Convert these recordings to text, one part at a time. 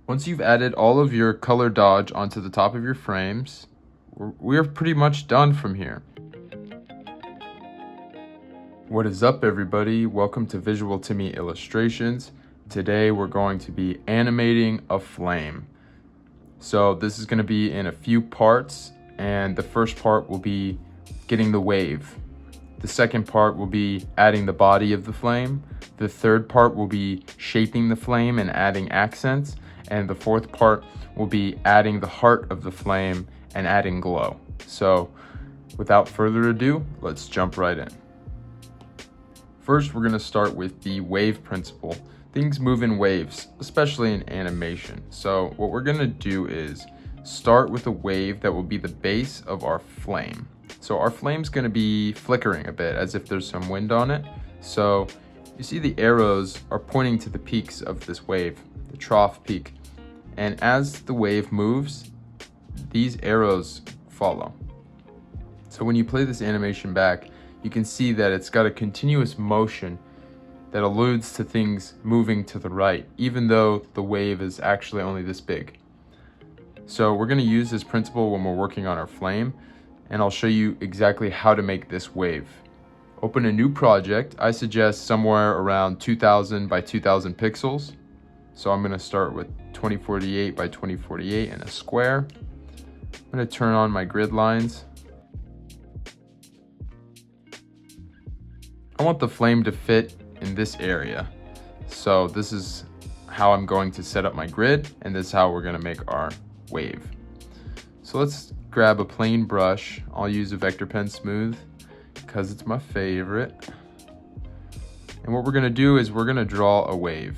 Once you've added all of your color dodge onto the top of your frames, we're pretty much done from here. What is up, everybody? Welcome to VisualTimmy Illustrations. Today we're going to be animating a flame. So this is going to be in a few parts, and the first part will be getting the wave. The second part will be adding the body of the flame. The third part will be shaping the flame and adding accents. And the fourth part will be adding the heart of the flame and adding glow. So without further ado, let's jump right in. First, we're going to start with the wave principle. Things move in waves, especially in animation. So what we're going to do is start with a wave that will be the base of our flame. So our flame's going to be flickering a bit as if there's some wind on it. So you see the arrows are pointing to the peaks of this wave, the trough peak. And as the wave moves, these arrows follow. So when you play this animation back, you can see that it's got a continuous motion that alludes to things moving to the right, even though the wave is actually only this big. So we're going to use this principle when we're working on our flame, and I'll show you exactly how to make this wave. Open a new project. I suggest somewhere around 2000 by 2000 pixels. So I'm going to start with 2048 by 2048 in a square. I'm going to turn on my grid lines. I want the flame to fit in this area. So this is how I'm going to set up my grid, and this is how we're going to make our wave. So let's grab a plain brush. I'll use a vector pen smooth because it's my favorite. And what we're going to do is we're going to draw a wave.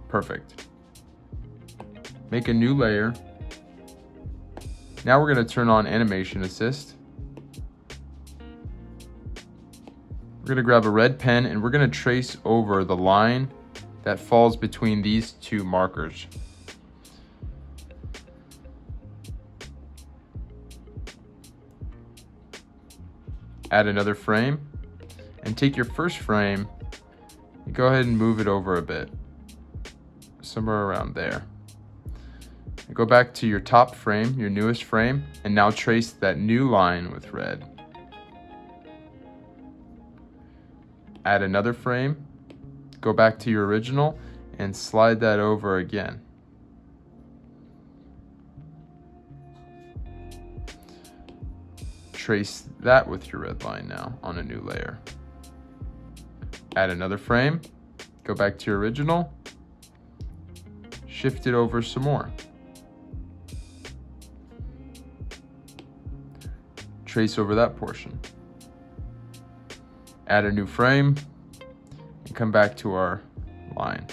Perfect. Make a new layer. Now we're going to turn on Animation Assist. We're going to grab a red pen and we're going to trace over the line that falls between these two markers. Add another frame and take your first frame and go ahead and move it over a bit, somewhere around there. And go back to your top frame, your newest frame, and now trace that new line with red. Add another frame, go back to your original, and slide that over again. Trace that with your red line now on a new layer. Add another frame, go back to your original, shift it over some more. Trace over that portion. Add a new frame and come back to our line.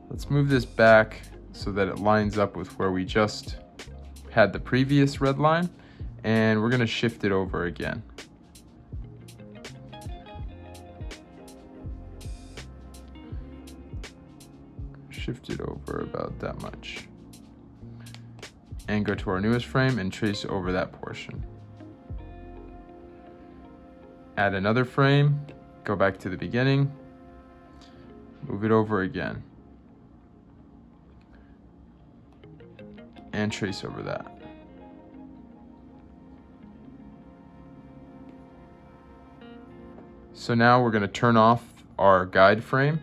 Let's move this back so that it lines up with where we just had the previous red line, and we're going to shift it over again. Shift it over about that much. And go to our newest frame and trace over that portion. Add another frame, go back to the beginning, move it over again, and trace over that. So now we're going to turn off our guide frame,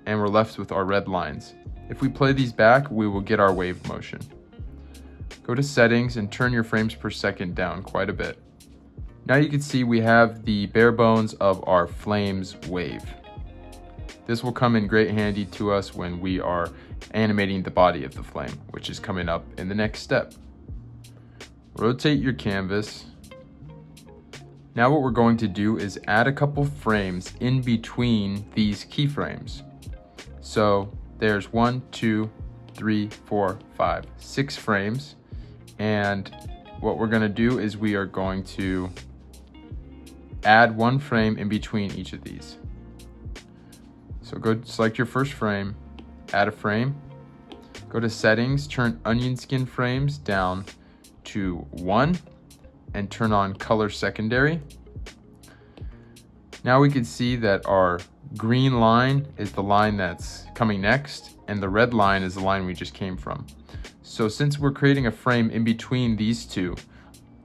and we're left with our red lines. If we play these back, we will get our wave motion. Go to settings and turn your frames per second down quite a bit. Now you can see we have the bare bones of our flames wave. This will come in great handy to us when we are animating the body of the flame, which is coming up in the next step. Rotate your canvas. Now what we're going to do is add a couple frames in between these keyframes. So there's 1, 2, 3, 4, 5, 6 frames. And what we're going to do is we are going to add one frame in between each of these. So go select your first frame, add a frame, go to settings, turn onionskin frames down to 1 and turn on color secondary. Now we can see that our green line is the line that's coming next, and the red line is the line we just came from. So since we're creating a frame in between these two,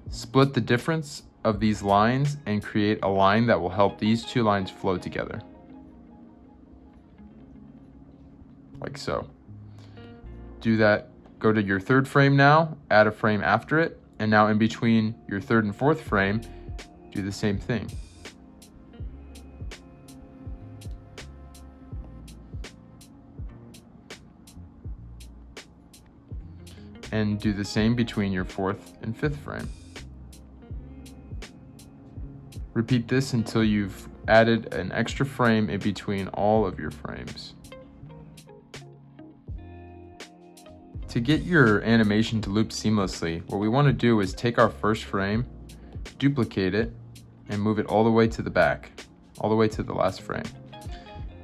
split the difference of these lines and create a line that will help these two lines flow together. Like so. Do that, go to your third frame now, add a frame after it, and now in between your third and fourth frame, do the same thing. And do the same between your fourth and fifth frame. Repeat this until you've added an extra frame in between all of your frames. To get your animation to loop seamlessly, what we want to do is take our first frame, duplicate it, and move it all the way to the back, all the way to the last frame.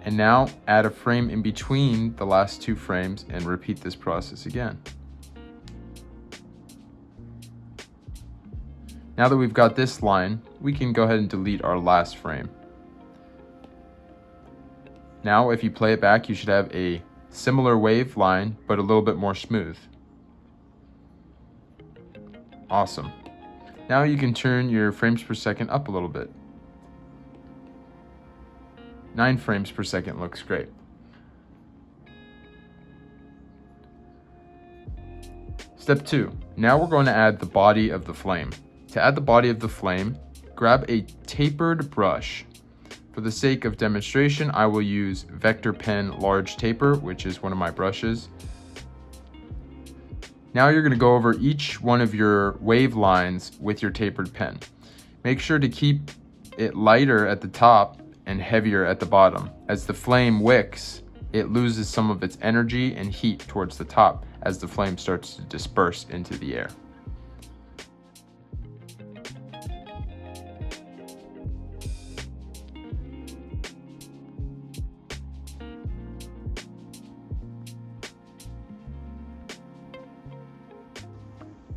And now add a frame in between the last two frames and repeat this process again. Now that we've got this line, we can go ahead and delete our last frame. Now if you play it back, you should have a similar wave line, but a little bit more smooth. Awesome. Now you can turn your frames per second up a little bit. 9 frames per second looks great. Step 2. Now we're going to add the body of the flame. To add the body of the flame, grab a tapered brush. For the sake of demonstration, I will use Vector Pen Large Taper, which is one of my brushes. Now you're going to go over each one of your wave lines with your tapered pen. Make sure to keep it lighter at the top and heavier at the bottom. As the flame wicks, it loses some of its energy and heat towards the top as the flame starts to disperse into the air.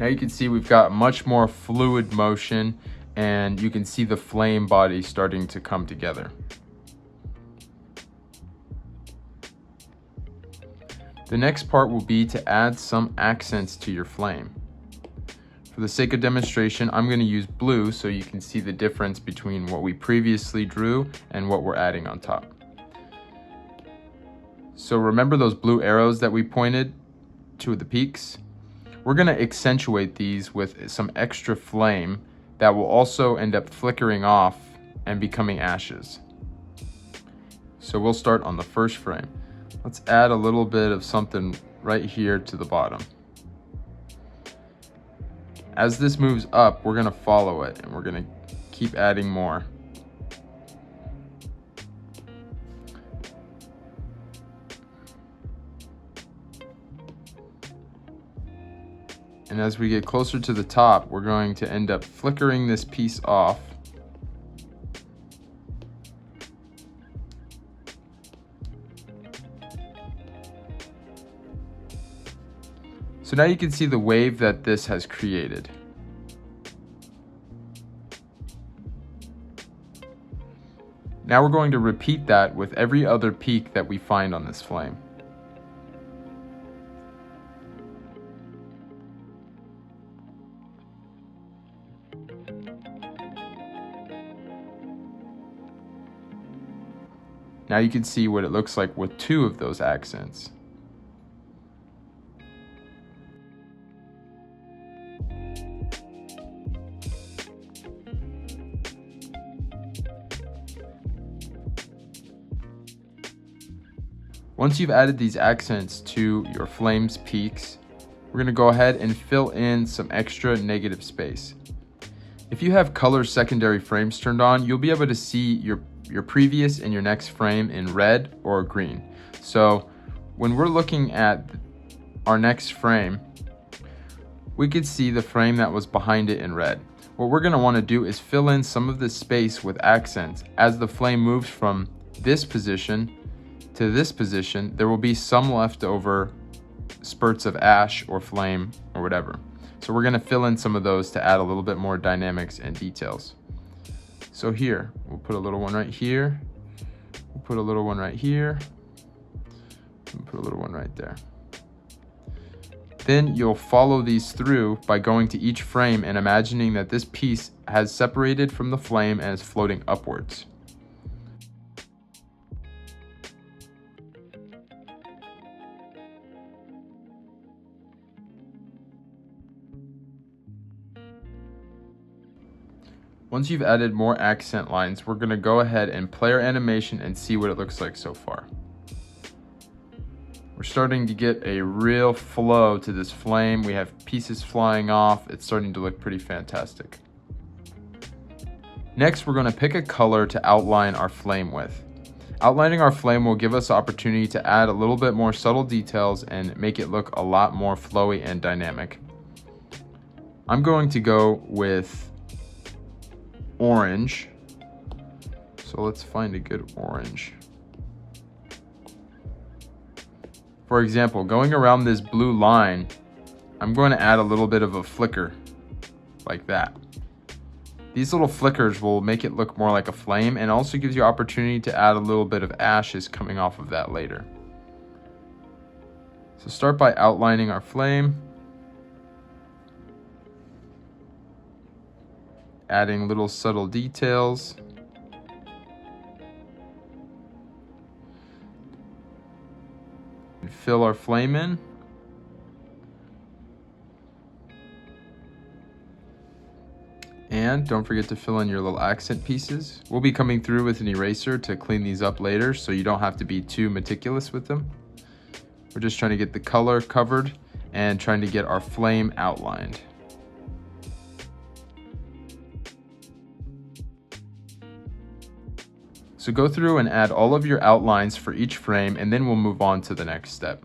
Now you can see we've got much more fluid motion, and you can see the flame body starting to come together. The next part will be to add some accents to your flame. For the sake of demonstration, I'm going to use blue so you can see the difference between what we previously drew and what we're adding on top. So remember those blue arrows that we pointed to the peaks? We're going to accentuate these with some extra flame that will also end up flickering off and becoming ashes. So we'll start on the first frame. Let's add a little bit of something right here to the bottom. As this moves up, we're going to follow it and we're going to keep adding more. And as we get closer to the top, we're going to end up flickering this piece off. So now you can see the wave that this has created. Now we're going to repeat that with every other peak that we find on this flame. Now you can see what it looks like with 2 of those accents. Once you've added these accents to your flame's peaks, we're going to go ahead and fill in some extra negative space. If you have color secondary frames turned on, you'll be able to see your previous and your next frame in red or green. So when we're looking at our next frame, we could see the frame that was behind it in red. What we're going to want to do is fill in some of this space with accents. As the flame moves from this position to this position, there will be some leftover spurts of ash or flame or whatever. So we're going to fill in some of those to add a little bit more dynamics and details. So here, we'll put a little one right here, We'll put a little one right here. And put a little one right there. Then you'll follow these through by going to each frame and imagining that this piece has separated from the flame and is floating upwards. Once you've added more accent lines, we're going to go ahead and play our animation and see what it looks like so far. We're starting to get a real flow to this flame. We have pieces flying off. It's starting to look pretty fantastic. Next, we're going to pick a color to outline our flame with. Outlining our flame will give us the opportunity to add a little bit more subtle details and make it look a lot more flowy and dynamic. I'm going to go with orange. So let's find a good orange. For example, going around this blue line, I'm going to add a little bit of a flicker like that. These little flickers will make it look more like a flame and also gives you opportunity to add a little bit of ashes coming off of that later. So start by outlining our flame. Adding little subtle details. And fill our flame in. And don't forget to fill in your little accent pieces. We'll be coming through with an eraser to clean these up later, so you don't have to be too meticulous with them. We're just trying to get the color covered and trying to get our flame outlined. So go through and add all of your outlines for each frame, and then we'll move on to the next step.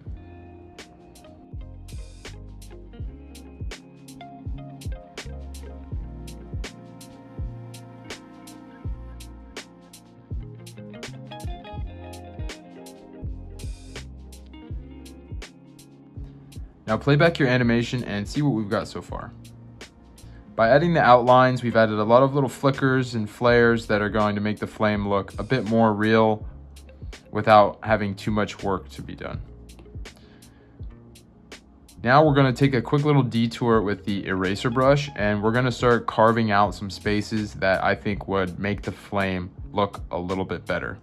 Now play back your animation and see what we've got so far. By adding the outlines, we've added a lot of little flickers and flares that are going to make the flame look a bit more real without having too much work to be done. Now we're going to take a quick little detour with the eraser brush, and we're going to start carving out some spaces that I think would make the flame look a little bit better.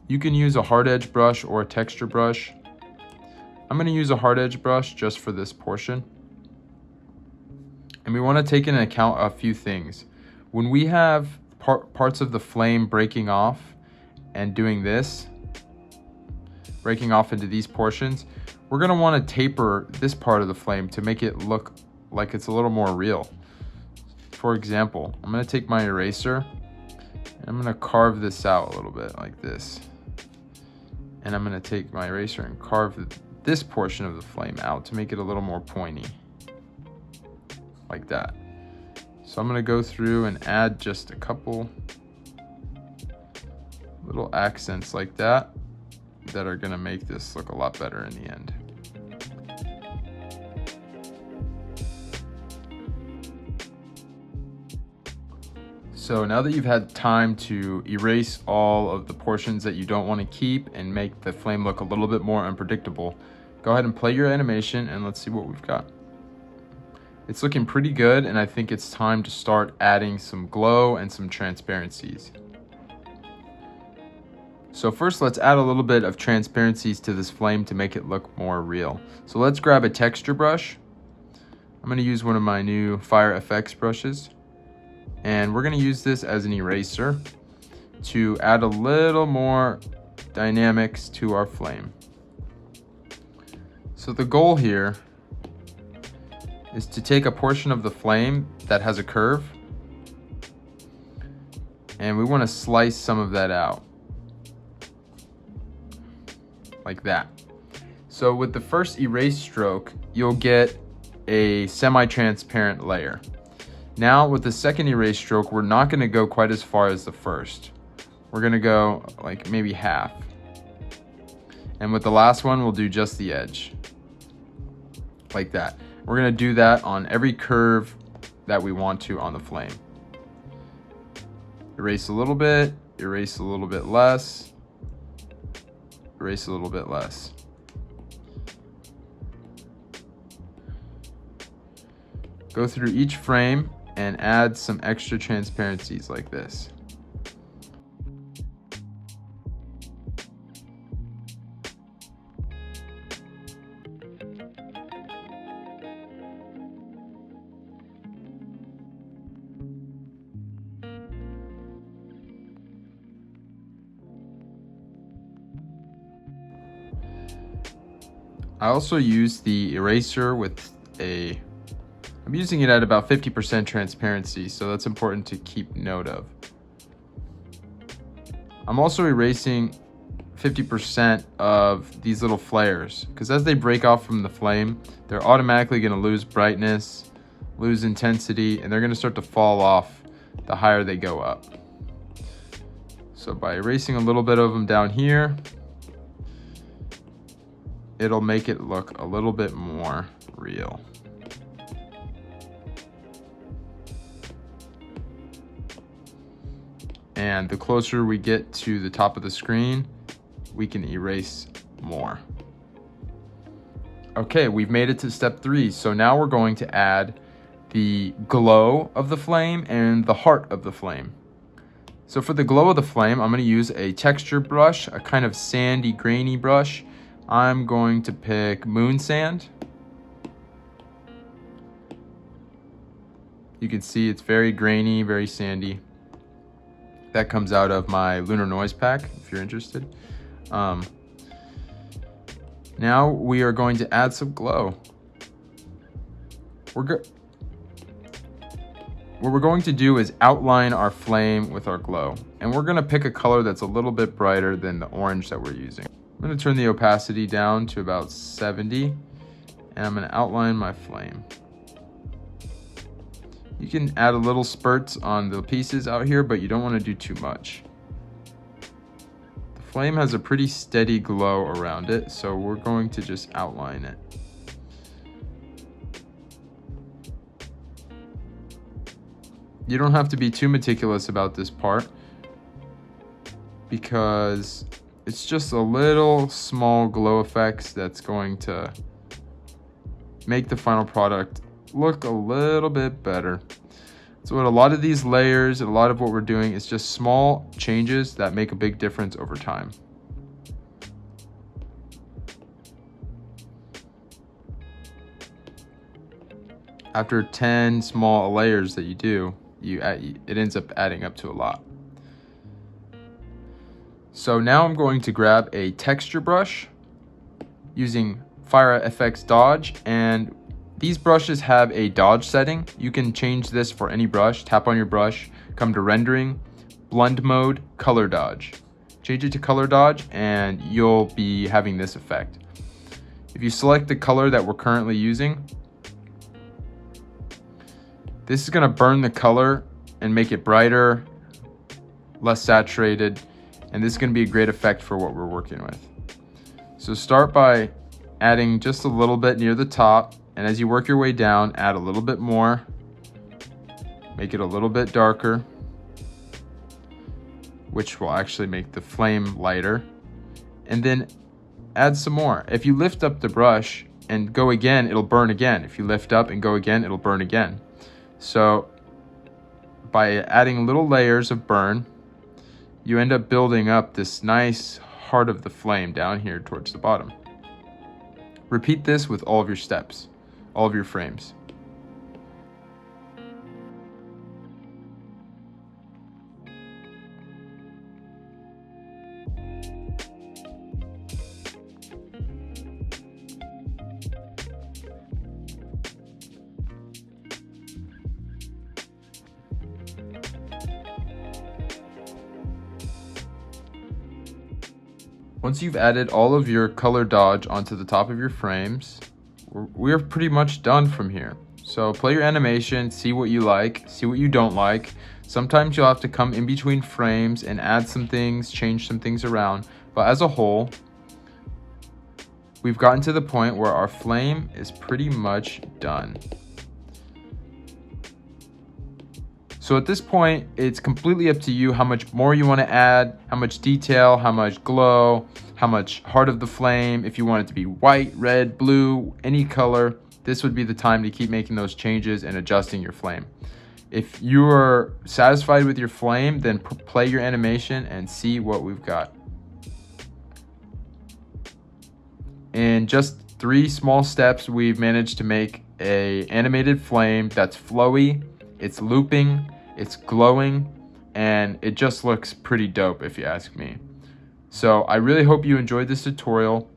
You can use a hard edge brush or a texture brush. I'm going to use a hard edge brush just for this portion. And we want to take into account a few things. When we have parts of the flame breaking off and doing this, breaking off into these portions, we're going to want to taper this part of the flame to make it look like it's a little more real. For example, I'm going to take my eraser and I'm going to carve this out a little bit like this. And I'm going to take my eraser and carve this portion of the flame out to make it a little more pointy. Like that. So I'm going to go through and add just a couple little accents like that that are going to make this look a lot better in the end. So now that you've had time to erase all of the portions that you don't want to keep and make the flame look a little bit more unpredictable, go ahead and play your animation and let's see what we've got. It's looking pretty good, and I think it's time to start adding some glow and some transparencies. So first, let's add a little bit of transparencies to this flame to make it look more real. So let's grab a texture brush. I'm going to use one of my new Fire FX brushes, and we're going to use this as an eraser to add a little more dynamics to our flame. So the goal here is to take a portion of the flame that has a curve, and we want to slice some of that out like that. So with the first erase stroke, you'll get a semi-transparent layer. Now with the second erase stroke, we're not going to go quite as far as the first. We're going to go like maybe half. And with the last one, we'll do just the edge like that. We're going to do that on every curve that we want to on the flame. Erase a little bit, erase a little bit less, erase a little bit less. Go through each frame and add some extra transparencies like this. I also use the eraser with I'm using it at about 50% transparency, so that's important to keep note of. I'm also erasing 50% of these little flares, because as they break off from the flame, they're automatically going to lose brightness, lose intensity, and they're going to start to fall off the higher they go up. So by erasing a little bit of them down here, it'll make it look a little bit more real. And the closer we get to the top of the screen, we can erase more. Okay, we've made it to step 3. So now we're going to add the glow of the flame and the heart of the flame. So for the glow of the flame, I'm going to use a texture brush, a kind of sandy, grainy brush. I'm going to pick moon sand. You can see it's very grainy, very sandy. That comes out of my lunar noise pack, if you're interested. Now we are going to add some glow. What we're going to do is outline our flame with our glow. And we're gonna pick a color that's a little bit brighter than the orange that we're using. I'm gonna turn the opacity down to about 70, and I'm gonna outline my flame. You can add a little spurts on the pieces out here, but you don't want to do too much. The flame has a pretty steady glow around it, so we're going to just outline it. You don't have to be too meticulous about this part, because it's just a little small glow effects that's going to make the final product look a little bit better. So what a lot of these layers and a lot of what we're doing is just small changes that make a big difference over time. After 10 small layers that you do, it ends up adding up to a lot. So now I'm going to grab a texture brush using Fire FX Dodge, and these brushes have a dodge setting. You can change this for any brush. Tap on your brush, come to rendering, blend mode, color dodge. Change it to color dodge and you'll be having this effect. If you select the color that we're currently using, this is gonna burn the color and make it brighter, less saturated, and this is gonna be a great effect for what we're working with. So start by adding just a little bit near the top, and as you work your way down, add a little bit more, make it a little bit darker, which will actually make the flame lighter, and then add some more. If you lift up the brush and go again, it'll burn again. If you lift up and go again, it'll burn again. So by adding little layers of burn, you end up building up this nice heart of the flame down here towards the bottom. Repeat this with all of your steps, all of your frames. Once you've added all of your color dodge onto the top of your frames, we're pretty much done from here. So play your animation, see what you like, see what you don't like. Sometimes you'll have to come in between frames and add some things, change some things around. But as a whole, we've gotten to the point where our flame is pretty much done. So So at this point, it's completely up to you how much more you want to add, how much detail, how much glow, how much heart of the flame. If you want it to be white, red, blue, any color, this would be the time to keep making those changes and adjusting your flame. If you are satisfied with your flame, then play your animation and see what we've got. In just 3 small steps, we've managed to make an animated flame that's flowy, it's looping, it's glowing, and it just looks pretty dope if you ask me. So I really hope you enjoyed this tutorial.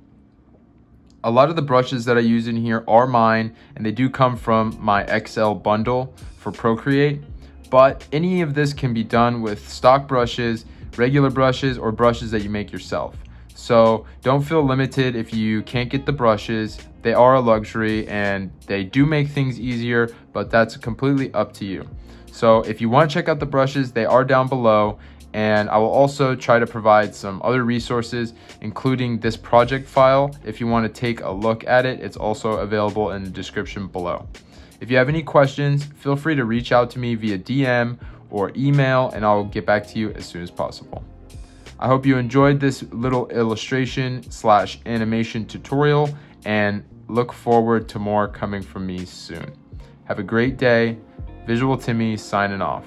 A lot of the brushes that I use in here are mine, and they do come from my XL bundle for Procreate, but any of this can be done with stock brushes, regular brushes, or brushes that you make yourself. So don't feel limited if you can't get the brushes. They are a luxury and they do make things easier, but that's completely up to you. So if you want to check out the brushes, they are down below, and I will also try to provide some other resources, including this project file. If you want to take a look at it, it's also available in the description below. If you have any questions, feel free to reach out to me via DM or email, and I'll get back to you as soon as possible. I hope you enjoyed this little illustration/animation tutorial, and look forward to more coming from me soon. Have a great day. VisualTimmy signing off.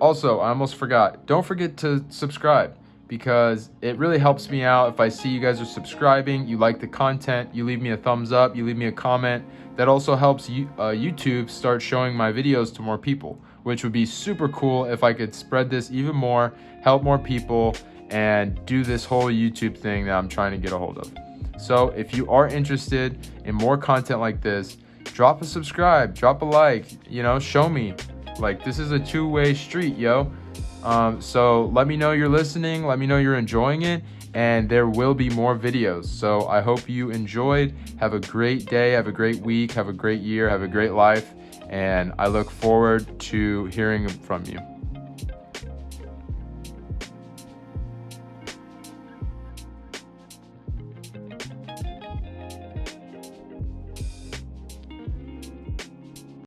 Also, I almost forgot, don't forget to subscribe, because it really helps me out if I see you guys are subscribing, you like the content, you leave me a thumbs up, you leave me a comment. That also helps YouTube start showing my videos to more people, which would be super cool if I could spread this even more, help more people, and do this whole YouTube thing that I'm trying to get a hold of. So if you are interested in more content like this, drop a subscribe, drop a like, show me. Like, this is a two-way street, yo. So let me know you're listening, let me know you're enjoying it, and there will be more videos. So I hope you enjoyed. Have a great day, have a great week, have a great year, have a great life, and I look forward to hearing from you.